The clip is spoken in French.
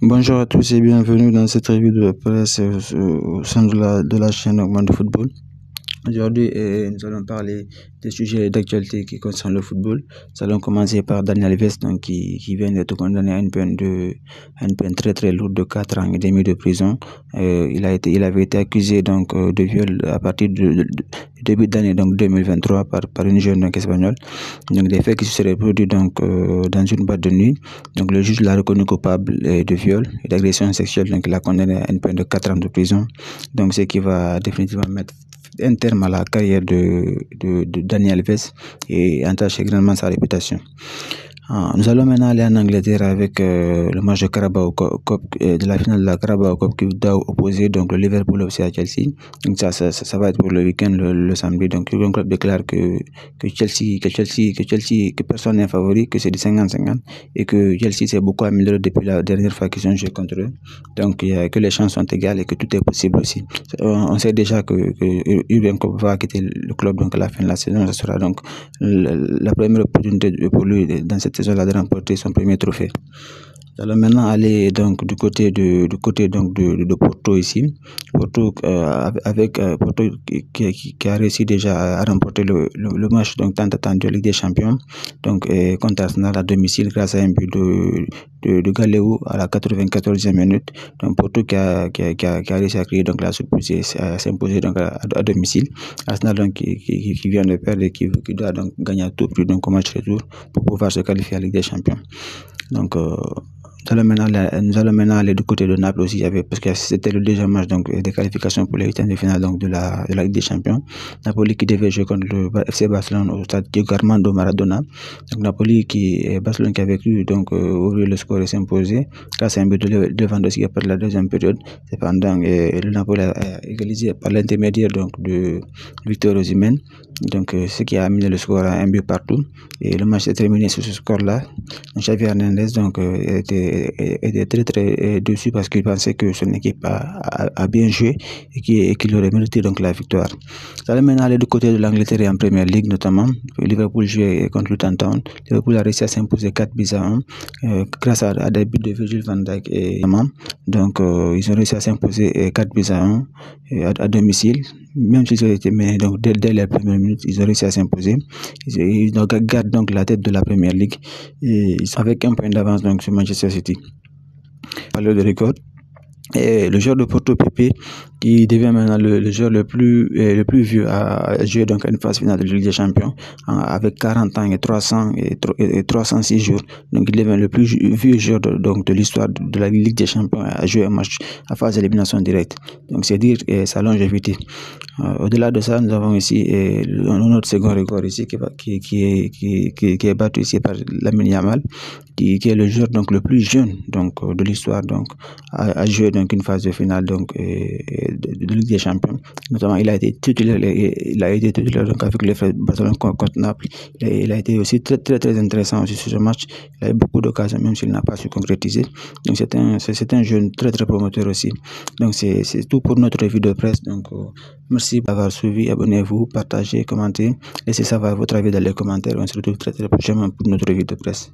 Bonjour à tous et bienvenue dans cette revue de presse au sein de la chaîne Augmente Football. Aujourd'hui, nous allons parler des sujets d'actualité qui concernent le football. Nous allons commencer par Daniel Alves, qui vient d'être condamné à une peine très très lourde de 4 ans et demi de prison. Il avait été accusé de viol à partir du début d'année 2023 par une jeune espagnole. Donc des faits qui se seraient produits dans une boîte de nuit. Donc le juge l'a reconnu coupable de viol et d'agression sexuelle. Donc il l'a condamné à une peine de 4 ans de prison. Donc ce qui va définitivement mettre un terme à la carrière de Daniel Alves et entacher grandement sa réputation. Nous allons maintenant aller en Angleterre avec le match de Carabao Cup, de la finale de la Carabao Cup qui doit opposer donc le Liverpool FC à Chelsea. Donc ça va être pour le week-end le samedi. Donc Jürgen Klopp déclare que personne n'est favori, que c'est du 50-50 et que Chelsea s'est beaucoup amélioré depuis la dernière fois qu'ils ont joué contre eux. Donc que les chances sont égales et que tout est possible aussi. On sait déjà que Jürgen Klopp va quitter le club donc à la fin de la saison. Ce sera donc la première opportunité pour lui dans cette saison-là de remporter son premier trophée. Nous allons maintenant aller donc du côté de Porto ici. Porto Porto qui a réussi déjà à remporter le match donc tant attendu de Ligue des Champions donc contre Arsenal à domicile grâce à un but de Galeu à la 94e minute. Donc Porto qui a réussi à créer donc la surprise à s'imposer donc à domicile. Arsenal donc qui vient de perdre et qui doit donc gagner à tout prix donc au match retour pour pouvoir se qualifier à la Ligue des Champions. Donc nous allons maintenant aller du côté de Naples aussi, parce que c'était le deuxième match donc des qualifications pour les huitièmes de finale donc de la Ligue des Champions. Napoli qui devait jouer contre le FC Barcelone au stade Diego Armando Maradona. Donc Barcelone qui avait cru donc ouvrir le score et s'imposer grâce à un but de Lewandowski après la deuxième période. Cependant, le Napoli a égalisé par l'intermédiaire donc de Victor Osimhen. Donc ce qui a amené le score à un but partout et le match s'est terminé sur ce score-là. Xavi Hernandez donc était très très déçu parce qu'il pensait que son équipe a bien joué et qu'il aurait mérité donc la victoire. Ça allait maintenant aller du côté de l'Angleterre et en Premier League notamment. Liverpool jouait contre Luton Town. Liverpool a réussi à s'imposer 4-1 grâce à des buts de Virgil van Dijk et donc ils ont réussi à s'imposer 4-1 à domicile. Même s'ils ont été menés donc dès les premières minutes, ils ont réussi à s'imposer. Ils gardent donc la tête de la Premier League et ils sont avec un point d'avance donc sur Manchester City. Parler de record. Et le joueur de Porto, Pepe, qui devient maintenant le joueur le plus vieux à jouer donc à une phase finale de Ligue des Champions avec 40 ans et 306 jours. Donc il devient le plus vieux joueur de l'histoire de la Ligue des Champions à jouer un match à phase d'élimination directe. Donc c'est dire sa longévité. Au-delà de ça, nous avons ici notre second record ici qui est battu ici par Lamine Yamal, qui est le joueur donc le plus jeune donc de l'histoire donc à jouer donc une phase de finale donc de Ligue des Champions. Notamment il a été titulaire donc avec le Barcelone contre Naples. Il a été aussi très très très intéressant aussi sur ce match. Il a eu beaucoup d'occasions même s'il n'a pas su concrétiser. Donc c'est un jeune très très promoteur aussi. Donc c'est tout pour notre revue de presse. Donc merci d'avoir suivi, abonnez-vous, partagez, commentez, laissez savoir votre avis dans les commentaires. On se retrouve très très prochainement pour notre revue de presse.